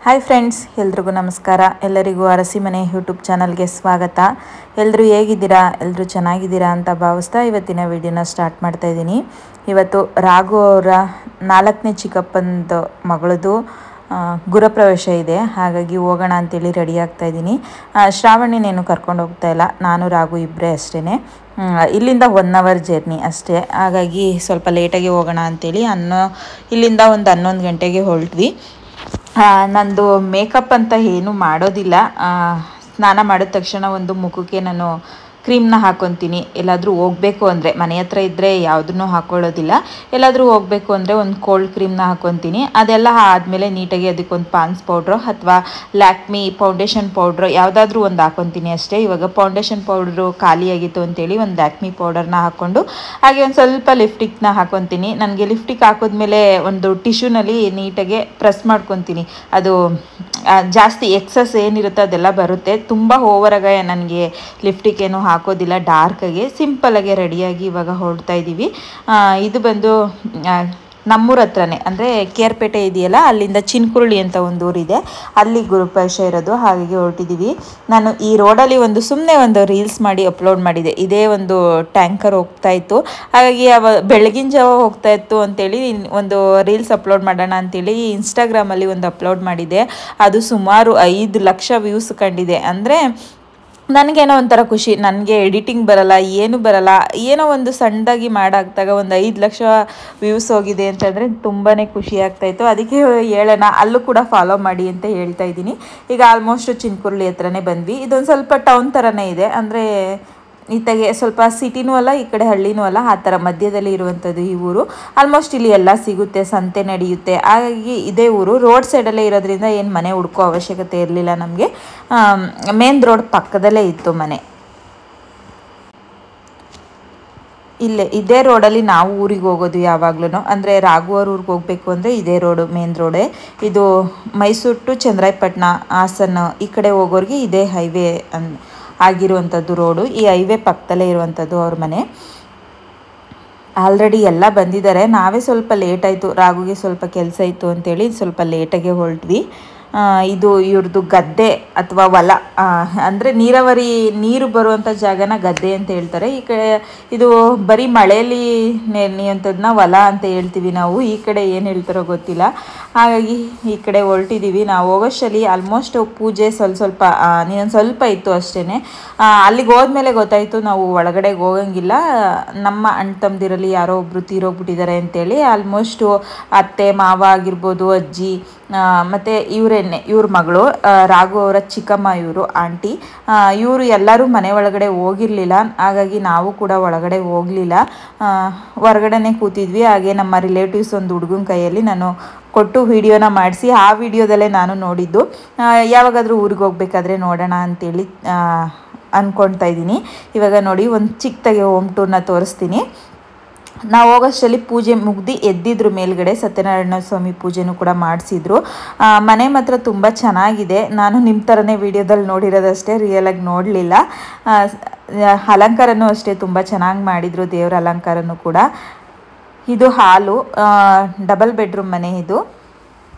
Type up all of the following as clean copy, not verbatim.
Hi friends, ಎಲ್ರಿಗೂ ನಮಸ್ಕಾರ. ಎಲ್ಲರಿಗೂ ಅರಸಿ ಮನೆ ಯೂಟ್ಯೂಬ್ ಚಾನಲ್ಗೆ ಸ್ವಾಗತ. ಎಲ್ಲರೂ ಹೇಗಿದ್ದೀರಾ? ಎಲ್ಲರೂ ಚೆನ್ನಾಗಿದ್ದೀರಾ ಅಂತ ಭಾವಿಸ್ತಾ ಇವತ್ತಿನ ವಿಡಿಯೋನ ಸ್ಟಾರ್ಟ್ ಮಾಡ್ತಾ ಇದ್ದೀನಿ. ಇವತ್ತು ರಾಘು ಅವರ 4ನೇ ಚಿಕ್ಕಪ್ಪಂದು ಮಗಳದು ಗೃಹಪ್ರವೇಶ ಇದೆ. ಹಾಗಾಗಿ ಹೋಗೋಣ ಅಂತೇಳಿ ರೆಡಿ ಆಗ್ತಾ ಇದ್ದೀನಿ. ಶ್ರಾವಣಿನೇನು ಕರ್ಕೊಂಡು ಹೋಗ್ತಾ ಇಲ್ಲ, ನಾನು ರಾಘು ಇಬ್ಬರೇ ಅಷ್ಟೇ. ಇಲ್ಲಿಂದ 1 ಅವರ್ ಜರ್ನಿ ಅಷ್ಟೇ. ಹಾಗಾಗಿ ಸ್ವಲ್ಪ ಲೇಟಾಗಿ ಹೋಗೋಣ ಅಂತೇಳಿ ಇಲ್ಲಿಂದ ಒಂದು 11 ಗಂಟೆಗೆ ಹೊರಟ್ವಿ. ನಂದು ಮೇಕಪ್ ಅಂತ ಏನೂ ಮಾಡೋದಿಲ್ಲ. ಸ್ನಾನ ಮಾಡಿದ ತಕ್ಷಣ ಒಂದು ಮುಖಕ್ಕೆ ನಾನು ಕ್ರೀಮ್ನ ಹಾಕ್ಕೊತೀನಿ. ಎಲ್ಲಾದರೂ ಹೋಗಬೇಕು ಅಂದರೆ, ಮನೆ ಹತ್ರ ಇದ್ದರೆ ಯಾವುದನ್ನೂ ಹಾಕ್ಕೊಳ್ಳೋದಿಲ್ಲ. ಎಲ್ಲಾದರೂ ಹೋಗಬೇಕು ಅಂದರೆ ಒಂದು ಕೋಲ್ಡ್ ಕ್ರೀಮ್ನ ಹಾಕ್ಕೊತೀನಿ. ಅದೆಲ್ಲ ಆದಮೇಲೆ ನೀಟಾಗಿ ಅದಕ್ಕೊಂದು ಪಾನ್ಸ್ ಪೌಡ್ರು ಅಥವಾ ಲ್ಯಾಕ್ಮಿ ಫೌಂಡೇಶನ್ ಪೌಡ್ರು ಯಾವುದಾದ್ರೂ ಒಂದು ಹಾಕ್ಕೊತೀನಿ ಅಷ್ಟೇ. ಇವಾಗ ಫೌಂಡೇಶನ್ ಪೌಡ್ರು ಖಾಲಿಯಾಗಿತ್ತು ಅಂತೇಳಿ ಒಂದು ಲ್ಯಾಕ್ಮಿ ಪೌಡರ್ನ ಹಾಕ್ಕೊಂಡು ಹಾಗೆ ಒಂದು ಸ್ವಲ್ಪ ಲಿಪ್ಸ್ಟಿಕ್ನ ಹಾಕ್ಕೊತೀನಿ. ನನಗೆ ಲಿಪ್ಸ್ಟಿಕ್ ಹಾಕಿದ್ಮೇಲೆ ಒಂದು ಟಿಶ್ಯೂನಲ್ಲಿ ನೀಟಾಗಿ ಪ್ರೆಸ್ ಮಾಡ್ಕೊತೀನಿ. ಅದು ಜಾಸ್ತಿ ಎಕ್ಸಸ್ ಏನಿರುತ್ತೆ ಅದೆಲ್ಲ ಬರುತ್ತೆ. ತುಂಬ ಓವರಾಗ ನನಗೆ ಲಿಪ್ಸ್ಟಿಕ್ ಏನು ಹಾಕೋದಿಲ್ಲ. ಡಾರ್ಕಾಗಿ ಸಿಂಪಲಾಗಿ ರೆಡಿಯಾಗಿ ಇವಾಗ ಹೊರಡ್ತಾ ಇದ್ದೀವಿ. ಇದು ಬಂದು ನಮ್ಮೂರ ಹತ್ರನೇ, ಅಂದರೆ ಕೇರ್ಪೇಟೆ ಇದೆಯಲ್ಲ, ಅಲ್ಲಿಂದ ಚಿನ್ಕುರುಳಿ ಅಂತ ಒಂದು ಊರಿದೆ, ಅಲ್ಲಿ ಗೃಹಪ್ರವೇಶ ಇರೋದು. ಹಾಗಾಗಿ ಹೊರಟಿದ್ದೀವಿ. ನಾನು ಈ ರೋಡಲ್ಲಿ ಸುಮ್ಮನೆ ಒಂದು ರೀಲ್ಸ್ ಮಾಡಿ ಅಪ್ಲೋಡ್ ಮಾಡಿದೆ. ಇದೇ ಒಂದು ಟ್ಯಾಂಕರ್ ಹೋಗ್ತಾ ಇತ್ತು, ಹಾಗಾಗಿ ಬೆಳಗಿನ ಜಾವ ಹೋಗ್ತಾ ಇತ್ತು ಅಂತೇಳಿ ಒಂದು ರೀಲ್ಸ್ ಅಪ್ಲೋಡ್ ಮಾಡೋಣ ಅಂತೇಳಿ ಇನ್ಸ್ಟಾಗ್ರಾಮಲ್ಲಿ ಒಂದು ಅಪ್ಲೋಡ್ ಮಾಡಿದೆ. ಅದು ಸುಮಾರು 5 ಲಕ್ಷ ವ್ಯೂಸ್ ಕಂಡಿದೆ. ಅಂದರೆ ನನಗೇನೋ ಒಂಥರ ಖುಷಿ. ನನಗೆ ಎಡಿಟಿಂಗ್ ಬರಲ್ಲ, ಏನು ಬರಲ್ಲ. ಏನೋ ಒಂದು ಸಣ್ಣದಾಗಿ ಮಾಡಾಕ್ದಾಗ ಒಂದು 5 ಲಕ್ಷ ವ್ಯೂಸ್ ಹೋಗಿದೆ ಅಂತಂದರೆ ತುಂಬಾ ಖುಷಿ ಆಗ್ತಾಯಿತ್ತು. ಅದಕ್ಕೆ ಹೇಳೋಣ, ಅಲ್ಲೂ ಕೂಡ ಫಾಲೋ ಮಾಡಿ ಅಂತ ಹೇಳ್ತಾ ಇದ್ದೀನಿ. ಈಗ ಆಲ್ಮೋಸ್ಟ್ ಚಿನ್ಕುರುಳಿ ಹತ್ರನೇ ಬಂದ್ವಿ. ಇದೊಂದು ಸ್ವಲ್ಪ ಟೌನ್ ಥರನೇ ಇದೆ. ಅಂದರೆ ಈತಗೆ ಸ್ವಲ್ಪ ಸಿಟಿನೂ ಅಲ್ಲ, ಈ ಕಡೆ ಹಳ್ಳಿನೂ ಅಲ್ಲ, ಆ ಥರ ಮಧ್ಯದಲ್ಲಿ ಇರುವಂಥದ್ದು ಈ ಊರು. ಆಲ್ಮೋಸ್ಟ್ ಇಲ್ಲಿ ಎಲ್ಲ ಸಿಗುತ್ತೆ, ಸಂತೆ ನಡೆಯುತ್ತೆ. ಹಾಗಾಗಿ ಇದೇ ಊರು ರೋಡ್ ಸೈಡಲ್ಲೇ ಇರೋದ್ರಿಂದ ಏನು ಮನೆ ಹುಡ್ಕೋ ಅವಶ್ಯಕತೆ ಇರಲಿಲ್ಲ ನಮಗೆ. ಮೇನ್ ರೋಡ್ ಪಕ್ಕದಲ್ಲೇ ಇತ್ತು ಮನೆ. ಇದೇ ರೋಡಲ್ಲಿ ನಾವು ಊರಿಗೆ ಹೋಗೋದು ಯಾವಾಗ್ಲೂ. ಅಂದರೆ ರಾಘುವರ್ ಊರಿಗೆ ಹೋಗಬೇಕು ಅಂದರೆ ಇದೇ ರೋಡು, ಮೇನ್ ರೋಡೇ ಇದು. ಮೈಸೂರು ಟು ಚನ್ನರಾಯಪಟ್ಟಣ, ಹಾಸನ ಈ ಕಡೆ ಹೋಗೋರಿಗೆ ಇದೇ ಹೈವೇ ಆಗಿರುವಂಥದ್ದು ರೋಡು. ಈ ಹೈವೇ ಪಕ್ಕದಲ್ಲೇ ಇರುವಂಥದ್ದು ಅವ್ರ ಮನೆ. ಆಲ್ರೆಡಿ ಎಲ್ಲ ಬಂದಿದ್ದಾರೆ. ನಾವೇ ಸ್ವಲ್ಪ ಲೇಟ್ ಆಯಿತು, ರಾಘುಗೆ ಸ್ವಲ್ಪ ಕೆಲಸ ಇತ್ತು ಅಂತೇಳಿ ಸ್ವಲ್ಪ ಲೇಟಾಗೆ ಹೊರಟ್ವಿ. ಇದು ಇವ್ರದ್ದು ಗದ್ದೆ ಅಥವಾ ಹೊಲ, ಅಂದರೆ ನೀರು ಬರುವಂಥ ಜಾಗನ ಗದ್ದೆ ಅಂತ ಹೇಳ್ತಾರೆ. ಈ ಕಡೆ ಇದು ಬರೀ ಮಳೆಯಲ್ಲಿ ನೆನೆಯುವಂಥದ್ದನ್ನ ಹೊಲ ಅಂತ ಹೇಳ್ತೀವಿ ನಾವು. ಈ ಕಡೆ ಏನು ಹೇಳ್ತಾರೋ ಗೊತ್ತಿಲ್ಲ. ಹಾಗಾಗಿ ಈ ಕಡೆ ಹೊರಟಿದ್ದೀವಿ. ನಾವು ಹೋಗೋಷ್ಟರಲ್ಲಿ ಆಲ್ಮೋಸ್ಟ್ ಪೂಜೆ ಸ್ವಲ್ಪ ಇತ್ತು ಅಷ್ಟೇ. ಅಲ್ಲಿಗೆ ಹೋದ್ಮೇಲೆ ಗೊತ್ತಾಯಿತು ನಾವು ಒಳಗಡೆಗೆ ಹೋಗಂಗಿಲ್ಲ, ನಮ್ಮ ಅಣ್ಣ ತಮ್ಮದಿರಲ್ಲಿ ಯಾರೋ ಒಬ್ಬರು ತೀರೋಗ್ಬಿಟ್ಟಿದ್ದಾರೆ ಅಂತೇಳಿ. ಆಲ್ಮೋಸ್ಟು ಅತ್ತೆ ಮಾವ ಆಗಿರ್ಬೋದು, ಅಜ್ಜಿ ಮತ್ತು ಇವ್ರ ಮಗಳು ರಾಘು ಅವರ ಚಿಕ್ಕಮ್ಮ, ಇವರು ಆಂಟಿ, ಇವರು ಎಲ್ಲರೂ ಮನೆ ಒಳಗಡೆ ಹೋಗಿರಲಿಲ್ಲ. ಹಾಗಾಗಿ ನಾವು ಕೂಡ ಒಳಗಡೆ ಹೋಗಲಿಲ್ಲ, ಹೊರಗಡೆನೇ ಕೂತಿದ್ವಿ. ಹಾಗೆ ನಮ್ಮ ರಿಲೇಟಿವ್ಸ್ ಒಂದು ಹುಡುಗನ ಕೈಯಲ್ಲಿ ನಾನು ಕೊಟ್ಟು ವಿಡಿಯೋನ ಮಾಡಿಸಿ, ಆ ವಿಡಿಯೋದಲ್ಲೇ ನಾನು ನೋಡಿದ್ದು. ಯಾವಾಗಾದರೂ ಊರಿಗೆ ಹೋಗ್ಬೇಕಾದ್ರೆ ನೋಡೋಣ ಅಂತೇಳಿ ಅಂದ್ಕೊಳ್ತಾ ಇದ್ದೀನಿ. ಇವಾಗ ನೋಡಿ, ಒಂದು ಚಿಕ್ಕದಾಗಿ ಹೋಮ್ ಟೂರ್ನ ತೋರಿಸ್ತೀನಿ. ನಾವು ಹೋಗೋಷ್ಟರಲ್ಲಿ ಪೂಜೆ ಮುಗ್ದು ಎದ್ದಿದ್ರು ಮೇಲ್ಗಡೆ. ಸತ್ಯನಾರಾಯಣ ಸ್ವಾಮಿ ಪೂಜೆನೂ ಕೂಡ ಮಾಡಿಸಿದ್ರು. ಮನೆ ಮಾತ್ರ ತುಂಬ ಚೆನ್ನಾಗಿದೆ. ನಾನು ನಿಮ್ಮ ಥರನೇ ವಿಡಿಯೋದಲ್ಲಿ ನೋಡಿರೋದಷ್ಟೇ, ರಿಯಲಾಗಿ ನೋಡಲಿಲ್ಲ. ಅಲಂಕಾರನೂ ಅಷ್ಟೇ ತುಂಬ ಚೆನ್ನಾಗಿ ಮಾಡಿದರು, ದೇವರ ಅಲಂಕಾರನೂ ಕೂಡ. ಇದು ಹಾಲು, ಡಬಲ್ ಬೆಡ್ರೂಮ್ ಮನೆ ಇದು.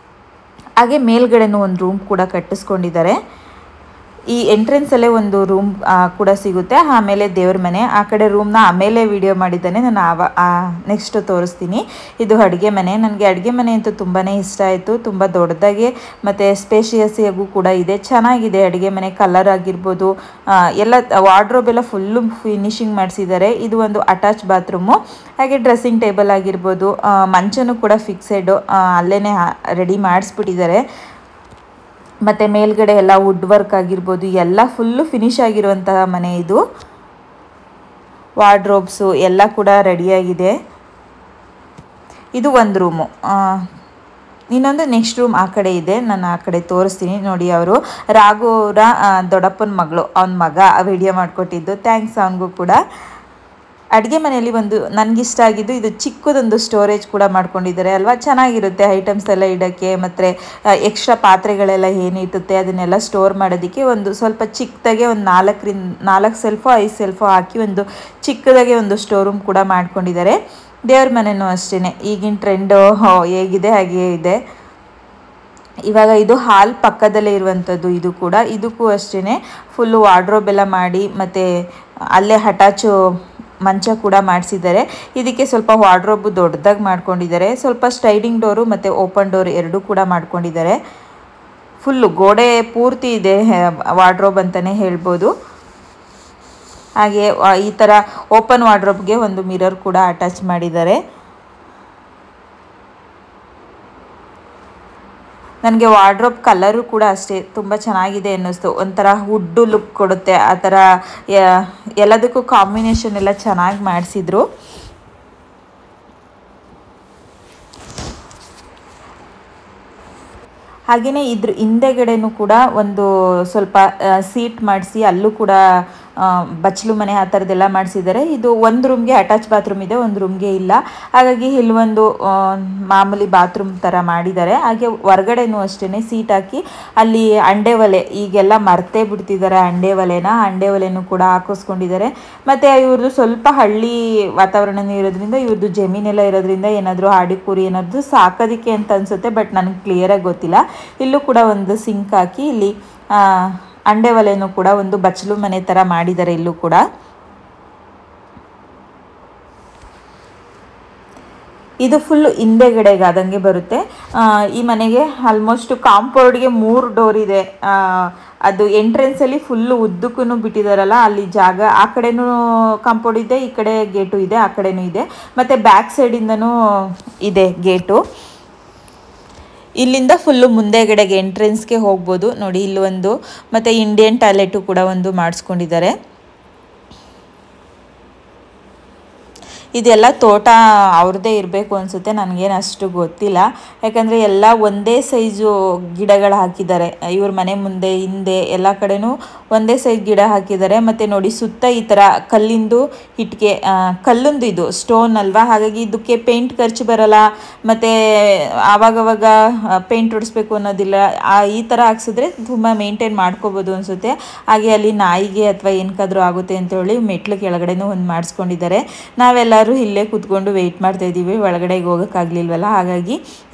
ಹಾಗೆ ಮೇಲ್ಗಡೆನೂ ಒಂದು ರೂಮ್ ಕೂಡ ಕಟ್ಟಿಸ್ಕೊಂಡಿದ್ದಾರೆ. ಈ ಎಂಟ್ರೆನ್ಸಲ್ಲೇ ಒಂದು ರೂಮ್ ಕೂಡ ಸಿಗುತ್ತೆ. ಆಮೇಲೆ ದೇವ್ರ ಮನೆ, ಆ ಕಡೆ ರೂಮ್ನ ಆಮೇಲೆ ವಿಡಿಯೋ ಮಾಡಿದ್ದಾನೆ, ನಾನು ನೆಕ್ಸ್ಟ್ ತೋರಿಸ್ತೀನಿ. ಇದು ಅಡುಗೆ ಮನೆ. ನನಗೆ ಅಡುಗೆ ಮನೆ ಅಂತೂ ತುಂಬಾ ಇಷ್ಟ ಆಯಿತು. ತುಂಬ ದೊಡ್ಡದಾಗೆ ಮತ್ತು ಸ್ಪೇಷಿಯಸ್ಸಾಗೂ ಕೂಡ ಇದೆ. ಚೆನ್ನಾಗಿದೆ ಅಡುಗೆ ಮನೆ. ಕಲರ್ ಆಗಿರ್ಬೋದು, ಎಲ್ಲ ವಾರ್ಡ್ರೋಬ್ ಎಲ್ಲ ಫುಲ್ಲು ಫಿನಿಶಿಂಗ್ ಮಾಡಿಸಿದ್ದಾರೆ. ಇದು ಒಂದು ಅಟ್ಯಾಚ್ ಬಾತ್ರೂಮು. ಹಾಗೆ ಡ್ರೆಸ್ಸಿಂಗ್ ಟೇಬಲ್ ಆಗಿರ್ಬೋದು, ಮಂಚನೂ ಕೂಡ ಫಿಕ್ಸೆಡು ಅಲ್ಲೇ ರೆಡಿ ಮಾಡಿಸ್ಬಿಟ್ಟಿದ್ದಾರೆ. ಮತ್ತು ಮೇಲ್ಗಡೆ ಎಲ್ಲ ವುಡ್ ವರ್ಕ್ ಆಗಿರ್ಬೋದು, ಎಲ್ಲ ಫುಲ್ಲು ಫಿನಿಶ್ ಆಗಿರುವಂತಹ ಮನೆ ಇದು. ವಾರ್ಡ್ರೋಬ್ಸು ಎಲ್ಲ ಕೂಡ ರೆಡಿಯಾಗಿದೆ. ಇದು ಒಂದು ರೂಮು. ಇನ್ನೊಂದು ನೆಕ್ಸ್ಟ್ ರೂಮ್ ಆ ಕಡೆ ಇದೆ, ನಾನು ಆ ಕಡೆ ತೋರಿಸ್ತೀನಿ. ನೋಡಿ, ಅವರು ರಾಘು ಅವರ ದೊಡ್ಡಪ್ಪನ ಮಗಳು, ಅವನ ಮಗ ವಿಡಿಯೋ ಮಾಡಿಕೊಟ್ಟಿದ್ದು. ಥ್ಯಾಂಕ್ಸ್ ಅವನಿಗೂ ಕೂಡ. ಅಡುಗೆ ಮನೆಯಲ್ಲಿ ನನಗಿಷ್ಟ ಆಗಿದ್ದು ಇದು ಚಿಕ್ಕದೊಂದು ಸ್ಟೋರೇಜ್ ಕೂಡ ಮಾಡ್ಕೊಂಡಿದ್ದಾರೆ ಅಲ್ವಾ, ಚೆನ್ನಾಗಿರುತ್ತೆ. ಐಟಮ್ಸ್ ಎಲ್ಲ ಇಡೋಕ್ಕೆ ಮತ್ತು ಎಕ್ಸ್ಟ್ರಾ ಪಾತ್ರೆಗಳೆಲ್ಲ ಏನಿರುತ್ತೆ ಅದನ್ನೆಲ್ಲ ಸ್ಟೋರ್ ಮಾಡೋದಕ್ಕೆ ಒಂದು ಸ್ವಲ್ಪ ಚಿಕ್ಕದಾಗೆ ಒಂದು 4 ಸೆಲ್ಫೋ 5 ಸೆಲ್ಫೋ ಹಾಕಿ ಒಂದು ಚಿಕ್ಕದಾಗೆ ಒಂದು ಸ್ಟೋರ್ ರೂಮ್ ಕೂಡ ಮಾಡ್ಕೊಂಡಿದ್ದಾರೆ. ದೇವ್ರ ಮನೆಯೂ ಅಷ್ಟೇ, ಈಗಿನ ಟ್ರೆಂಡು ಹೇಗಿದೆ ಹಾಗೇ ಇದೆ. ಇವಾಗ ಇದು ಹಾಲ್ ಪಕ್ಕದಲ್ಲೇ ಇರುವಂಥದ್ದು. ಇದು ಕೂಡ ಇದಕ್ಕೂ ಅಷ್ಟೇ ಫುಲ್ಲು ವಾರ್ಡ್ರೋಬ್ ಎಲ್ಲ ಮಾಡಿ ಮತ್ತು ಅಲ್ಲೇ ಅಟ್ಯಾಚು ಮಂಚ ಕೂಡ ಮಾಡಿಸಿದ್ದಾರೆ. ಇದಕ್ಕೆ ಸ್ವಲ್ಪ ವಾರ್ಡ್ರೋಬ್ ದೊಡ್ಡದಾಗಿ ಮಾಡ್ಕೊಂಡಿದ್ದಾರೆ. ಸ್ವಲ್ಪ ಸ್ಲೈಡಿಂಗ್ ಡೋರು ಮತ್ತು ಓಪನ್ ಡೋರ್ ಎರಡೂ ಕೂಡ ಮಾಡ್ಕೊಂಡಿದ್ದಾರೆ. ಫುಲ್ಲು ಗೋಡೆ ಪೂರ್ತಿ ಇದೆ ವಾರ್ಡ್ರೋಬ್ ಅಂತಲೇ ಹೇಳ್ಬೋದು. ಹಾಗೆ ಈ ಥರ ಓಪನ್ ವಾರ್ಡ್ರೋಬ್ಗೆ ಒಂದು ಮಿರರ್ ಕೂಡ ಅಟ್ಯಾಚ್ ಮಾಡಿದ್ದಾರೆ. ನನಗೆ ವಾರ್ಡ್ರೋಬ್ ಕಲರು ಕೂಡ ಅಷ್ಟೇ ತುಂಬ ಚೆನ್ನಾಗಿದೆ ಅನ್ನಿಸ್ತು. ಒಂಥರ ವುಡ್ಡು ಲುಕ್ ಕೊಡುತ್ತೆ. ಆ ಥರ ಎಲ್ಲದಕ್ಕೂ ಕಾಂಬಿನೇಷನ್ ಎಲ್ಲ ಚೆನ್ನಾಗಿ ಮಾಡಿಸಿದ್ರು. ಹಾಗೆಯೇ ಇದ್ರ ಹಿಂದೆಗಡೆನೂ ಕೂಡ ಒಂದು ಸ್ವಲ್ಪ ಸೀಟ್ ಮಾಡಿಸಿ ಅಲ್ಲೂ ಕೂಡ ಬಚ್ಚಲು ಮನೆ ಆ ಥರದ್ದೆಲ್ಲ ಮಾಡಿಸಿದ್ದಾರೆ. ಇದು ಒಂದು ರೂಮ್ಗೆ ಅಟ್ಯಾಚ್ ಬಾತ್ರೂಮ್ ಇದೆ, ಒಂದು ರೂಮ್ಗೆ ಇಲ್ಲ. ಹಾಗಾಗಿ ಇಲ್ಲೊಂದು ಮಾಮೂಲಿ ಬಾತ್ರೂಮ್ ಥರ ಮಾಡಿದ್ದಾರೆ. ಹಾಗೆ ಹೊರಗಡೆನೂ ಅಷ್ಟೇ ಸೀಟ್ ಹಾಕಿ ಅಲ್ಲಿ ಅಂಡೆ ಒಲೆ, ಈಗೆಲ್ಲ ಮರ್ತೇ ಬಿಡ್ತಿದ್ದಾರೆ ಅಂಡೆ ಒಲೆನೂ ಕೂಡ ಹಾಕಿಸ್ಕೊಂಡಿದ್ದಾರೆ. ಮತ್ತು ಇವ್ರದ್ದು ಸ್ವಲ್ಪ ಹಳ್ಳಿ ವಾತಾವರಣನೂ ಇರೋದ್ರಿಂದ, ಇವ್ರದ್ದು ಜಮೀನೆಲ್ಲ ಇರೋದ್ರಿಂದ ಏನಾದರೂ ಆಡಿ ಕುರಿ ಏನಾದರೂ ಸಾಕೋದಕ್ಕೆ ಅಂತ ಅನಿಸುತ್ತೆ. ಬಟ್ ನನಗೆ ಕ್ಲಿಯರಾಗಿ ಗೊತ್ತಿಲ್ಲ. ಇಲ್ಲೂ ಕೂಡ ಒಂದು ಸಿಂಕ್ ಹಾಕಿ ಇಲ್ಲಿ ಅಂಡೆ ಒಲೆನೂ ಕೂಡ ಒಂದು ಬಚ್ಚಲು ಮನೆ ಥರ ಮಾಡಿದ್ದಾರೆ. ಇಲ್ಲೂ ಕೂಡ ಇದು ಫುಲ್ಲು ಹಿಂದೆಗಡೆಗಾದಂಗೆ ಬರುತ್ತೆ. ಈ ಮನೆಗೆ ಆಲ್ಮೋಸ್ಟ್ ಕಾಂಪೌಂಡ್ಗೆ 3 ಡೋರ್ ಇದೆ. ಅದು ಎಂಟ್ರೆನ್ಸಲ್ಲಿ ಫುಲ್ಲು ಉದ್ದಕ್ಕೂ ಬಿಟ್ಟಿದ್ದಾರಲ್ಲ, ಅಲ್ಲಿ ಜಾಗ ಆ ಕಡೆನೂ ಕಾಂಪೌಂಡ್ ಇದೆ, ಈ ಕಡೆ ಗೇಟು ಇದೆ, ಆ ಕಡೆನೂ ಇದೆ. ಮತ್ತು ಬ್ಯಾಕ್ ಸೈಡಿಂದನೂ ಇದೆ ಗೇಟು. ಇಲ್ಲಿಂದ ಫುಲ್ಲು ಮುಂದೆಗಡೆಗೆ ಎಂಟ್ರೆನ್ಸ್ಗೆ ಹೋಗ್ಬೋದು ನೋಡಿ. ಇಲ್ಲಿ ಒಂದು ಮತ್ತು ಇಂಡಿಯನ್ ಟಾಯ್ಲೆಟು ಕೂಡ ಒಂದು ಮಾಡಿಸ್ಕೊಂಡಿದ್ದಾರೆ. ಇದೆಲ್ಲ ತೋಟ ಅವ್ರದ್ದೇ ಇರಬೇಕು ಅನಿಸುತ್ತೆ, ನನಗೇನು ಅಷ್ಟು ಗೊತ್ತಿಲ್ಲ. ಯಾಕಂದರೆ ಎಲ್ಲ ಒಂದೇ ಸೈಜು ಗಿಡಗಳು ಹಾಕಿದ್ದಾರೆ. ಇವ್ರ ಮನೆ ಮುಂದೆ ಹಿಂದೆ ಎಲ್ಲ ಕಡೆನೂ ಒಂದೇ ಸೈಜ್ ಗಿಡ ಹಾಕಿದ್ದಾರೆ. ಮತ್ತು ನೋಡಿ ಸುತ್ತ ಈ ಥರ ಕಲ್ಲಿಂದು ಇಟ್ಟಿಗೆ, ಕಲ್ಲುಂದು ಇದು ಸ್ಟೋನ್ ಅಲ್ವಾ, ಹಾಗಾಗಿ ಇದಕ್ಕೆ ಪೇಂಟ್ ಖರ್ಚು ಬರೋಲ್ಲ. ಮತ್ತು ಆವಾಗವಾಗ ಪೇಂಟ್ ಹೊಡಿಸ್ಬೇಕು ಅನ್ನೋದಿಲ್ಲ. ಈ ಥರ ಹಾಕ್ಸಿದ್ರೆ ತುಂಬ ಮೇಂಟೈನ್ ಮಾಡ್ಕೋಬೋದು ಅನಿಸುತ್ತೆ. ಹಾಗೆ ಅಲ್ಲಿ ನಾಯಿಗೆ ಅಥವಾ ಏನಕ್ಕಾದ್ರೂ ಆಗುತ್ತೆ ಅಂತೇಳಿ ಮೆಟ್ಲು ಕೆಳಗಡೆನೂ ಒಂದು ಮಾಡಿಸ್ಕೊಂಡಿದ್ದಾರೆ. ನಾವೆಲ್ಲರೂ ಇಲ್ಲೇ ಕೂತ್ಕೊಂಡು ವೆಯ್ಟ್ ಮಾಡ್ತಾಯಿದ್ದೀವಿ, ಒಳಗಡೆಗೆ ಹೋಗೋಕ್ಕಾಗಲಿಲ್ವಲ್ಲ.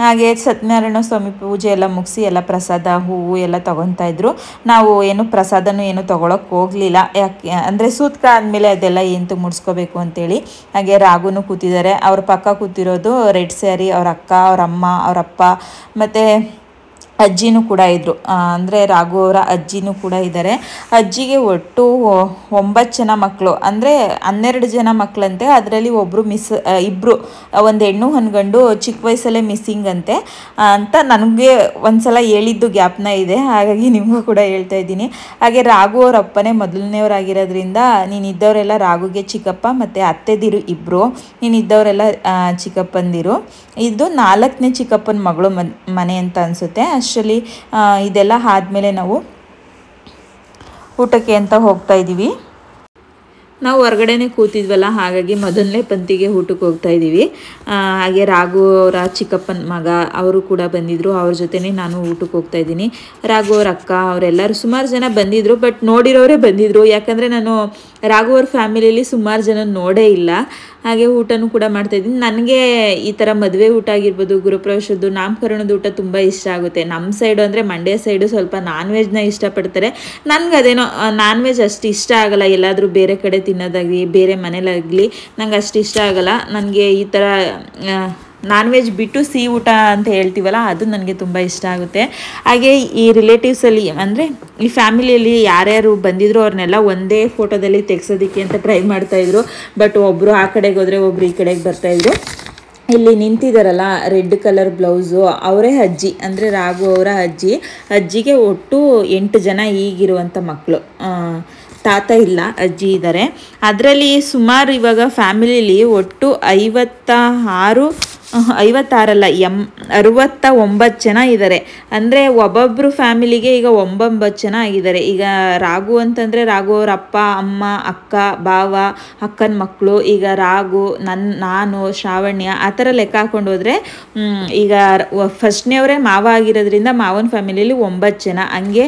ಹಾಗೆ ಸತ್ಯನಾರಾಯಣ ಸ್ವಾಮಿ ಪೂಜೆ ಎಲ್ಲ ಮುಗಿಸಿ ಎಲ್ಲ ಪ್ರಸಾದ ಹೂವು ಎಲ್ಲ ತೊಗೊತಾಯಿದ್ರು. ನಾವು ಏನು ಪ್ರಸಾದನೂ ಏನು ತೊಗೊಳಕ್ಕೆ ಹೋಗಲಿಲ್ಲ. ಯಾಕೆ ಅಂದರೆ ಸೂತ್ಕ ಆದಮೇಲೆ ಅದೆಲ್ಲ ಏನು ಮುಡಿಸ್ಕೋಬೇಕು ಅಂತೇಳಿ. ಹಾಗೆ ರಾಗುನು ಕೂತಿದ್ದಾರೆ. ಅವ್ರ ಪಕ್ಕ ಕೂತಿರೋದು ರೆಡ್ ಸ್ಯಾರಿ ಅವ್ರ ಅಕ್ಕ, ಅವ್ರ ಅಮ್ಮ, ಅವರಪ್ಪ ಮತ್ತು ಅಜ್ಜಿನೂ ಕೂಡ ಇದ್ದರು. ಅಂದರೆ ರಾಘು ಅವರ ಅಜ್ಜಿನೂ ಕೂಡ ಇದ್ದಾರೆ. ಅಜ್ಜಿಗೆ ಒಟ್ಟು 9 ಜನ ಮಕ್ಕಳು, ಅಂದರೆ 12 ಜನ ಮಕ್ಕಳಂತೆ. ಅದರಲ್ಲಿ ಇಬ್ಬರು, ಒಂದು ಹೆಣ್ಣು ಒಂದು ಗಂಡು ಚಿಕ್ಕ ವಯಸ್ಸಲ್ಲೇ ಮಿಸ್ಸಿಂಗ್ ಅಂತೆ ಅಂತ ನನಗೆ ಒಂದ್ಸಲ ಹೇಳಿದ್ದು ಜ್ಞಾಪನ ಇದೆ. ಹಾಗಾಗಿ ನಿಮಗೂ ಕೂಡ ಹೇಳ್ತಾ ಇದ್ದೀನಿ. ಹಾಗೆ ರಾಘು ಅವ್ರ ಅಪ್ಪನೇ ಮೊದಲನೇವರಾಗಿರೋದ್ರಿಂದ ನೀನಿದ್ದವರೆಲ್ಲ ರಾಘುಗೆ ಚಿಕ್ಕಪ್ಪ ಮತ್ತು ಅತ್ತೆದಿರು ಇಬ್ಬರು, ನೀನಿದ್ದವರೆಲ್ಲ ಚಿಕ್ಕಪ್ಪಂದಿರು. ಇದು 4ನೇ ಚಿಕ್ಕಪ್ಪನ ಮಗಳು ಮನೆ ಅಂತ ಅನಿಸುತ್ತೆ. ಅಷ್ಟರಲ್ಲಿ ಇದೆಲ್ಲ ಆದಮೇಲೆ ನಾವು ಊಟಕ್ಕೆ ಅಂತ ಹೋಗ್ತಾ ಇದ್ದೀವಿ. ನಾವು ಹೊರಗಡೆನೇ ಕೂತಿದ್ವಲ್ಲ, ಹಾಗಾಗಿ ಮೊದಲನೇ ಪಂಕ್ತಿಗೆ ಊಟಕ್ಕೆ ಹೋಗ್ತಾ ಇದ್ದೀವಿ. ಹಾಗೆ ರಾಘು ಅವರ ಚಿಕ್ಕಪ್ಪನ ಮಗ ಅವರು ಕೂಡ ಬಂದಿದ್ದರು. ಅವ್ರ ಜೊತೆನೇ ನಾನು ಊಟಕ್ಕೆ ಹೋಗ್ತಾ ಇದ್ದೀನಿ. ರಾಘು ಅವ್ರ ಅಕ್ಕ ಅವರೆಲ್ಲರೂ ಸುಮಾರು ಜನ ಬಂದಿದ್ದರು. ಬಟ್ ನೋಡಿರೋರೇ ಬಂದಿದ್ದರು. ಯಾಕಂದರೆ ನಾನು ರಾಘು ಅವ್ರ ಫ್ಯಾಮಿಲಿಯಲ್ಲಿ ಸುಮಾರು ಜನ ನೋಡೇ ಇಲ್ಲ. ಹಾಗೆ ಊಟನೂ ಕೂಡ ಮಾಡ್ತಾಯಿದ್ದೀನಿ. ನನಗೆ ಈ ಥರ ಮದುವೆ ಊಟ ಆಗಿರ್ಬೋದು, ಗುರುಪ್ರವೇಶದ್ದು, ನಾಮಕರಣದ ಊಟ ತುಂಬ ಇಷ್ಟ ಆಗುತ್ತೆ. ನಮ್ಮ ಸೈಡು ಅಂದರೆ ಮಂಡ್ಯ ಸೈಡು ಸ್ವಲ್ಪ ನಾನ್ ವೆಜ್ನ ಇಷ್ಟಪಡ್ತಾರೆ. ನನಗೆ ಅದೇನೋ ನಾನ್ ವೆಜ್ ಅಷ್ಟು ಇಷ್ಟ ಆಗಲ್ಲ. ಎಲ್ಲಾದರೂ ಬೇರೆ ಕಡೆ ತಿನ್ನೋದಾಗಲಿ, ಬೇರೆ ಮನೇಲಾಗಲಿ ನಂಗೆ ಅಷ್ಟು ಇಷ್ಟ ಆಗಲ್ಲ. ನನಗೆ ಈ ಥರ ನಾನ್ ವೆಜ್ ಬಿಟ್ಟು ಸಿಹಿ ಊಟ ಅಂತ ಹೇಳ್ತೀವಲ್ಲ, ಅದು ನನಗೆ ತುಂಬ ಇಷ್ಟ ಆಗುತ್ತೆ. ಹಾಗೆ ಈ ರಿಲೇಟಿವ್ಸಲ್ಲಿ ಅಂದರೆ ಈ ಫ್ಯಾಮಿಲಿಯಲ್ಲಿ ಯಾರ್ಯಾರು ಬಂದಿದ್ರು ಅವ್ರನ್ನೆಲ್ಲ ಒಂದೇ ಫೋಟೋದಲ್ಲಿ ತೆಗ್ಸೋದಕ್ಕೆ ಅಂತ ಟ್ರೈ ಮಾಡ್ತಾಯಿದ್ರು. ಬಟ್ ಒಬ್ಬರು ಆ ಕಡೆಗೆ ಹೋದರೆ ಒಬ್ಬರು ಈ ಕಡೆಗೆ ಬರ್ತಾಯಿದ್ರು. ಇಲ್ಲಿ ನಿಂತಿದ್ದಾರಲ್ಲ ರೆಡ್ ಕಲರ್ ಬ್ಲೌಸು, ಅವರೇ ಅಜ್ಜಿ, ಅಂದರೆ ರಾಘು ಅವರ ಅಜ್ಜಿಗೆ ಒಟ್ಟು 8 ಜನ ಈಗಿರುವಂಥ ಮಕ್ಕಳು. ತಾತ ಇಲ್ಲ, ಅಜ್ಜಿ ಇದ್ದಾರೆ. ಅದರಲ್ಲಿ ಸುಮಾರು ಇವಾಗ ಫ್ಯಾಮಿಲಿಲಿ ಒಟ್ಟು 69 ಜನ ಇದ್ದಾರೆ. ಅಂದರೆ ಒಬ್ಬೊಬ್ಬರು ಫ್ಯಾಮಿಲಿಗೆ ಈಗ 9 ಜನ ಆಗಿದ್ದಾರೆ. ಈಗ ರಾಘು ಅಂತಂದರೆ ರಾಘು ಅವ್ರ ಅಪ್ಪ, ಅಮ್ಮ, ಅಕ್ಕ, ಭಾವ, ಅಕ್ಕನ ಮಕ್ಕಳು, ಈಗ ರಾಘು, ನಾನು, ಶ್ರಾವಣ್ಯ ಆ ಥರ ಲೆಕ್ಕ ಹಾಕೊಂಡು ಹೋದರೆ ಈಗ ಫಸ್ಟ್ನೇವರೇ ಮಾವ ಆಗಿರೋದ್ರಿಂದ ಮಾವನ ಫ್ಯಾಮಿಲಿಯಲ್ಲಿ 9 ಜನ. ಹಂಗೆ